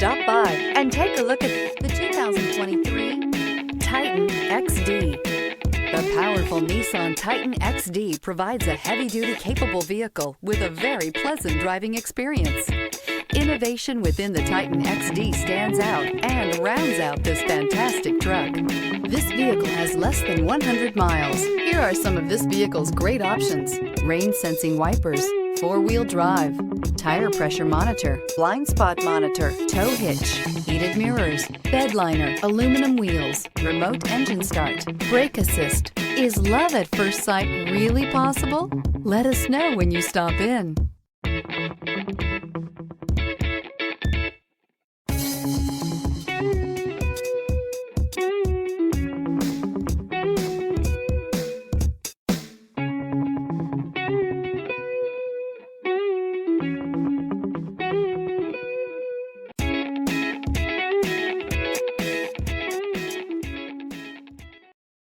Stop by and take a look at the 2023 Titan XD. The powerful Nissan Titan XD provides a heavy-duty capable vehicle with a very pleasant driving experience. Innovation within the Titan XD stands out and rounds out this fantastic truck. This vehicle has less than 100 miles. Here are some of this vehicle's great options: rain-sensing wipers, four-wheel drive, tire pressure monitor, blind spot monitor, tow hitch, heated mirrors, bed liner, aluminum wheels, remote engine start, brake assist. Is love at first sight really possible? Let us know when you stop in.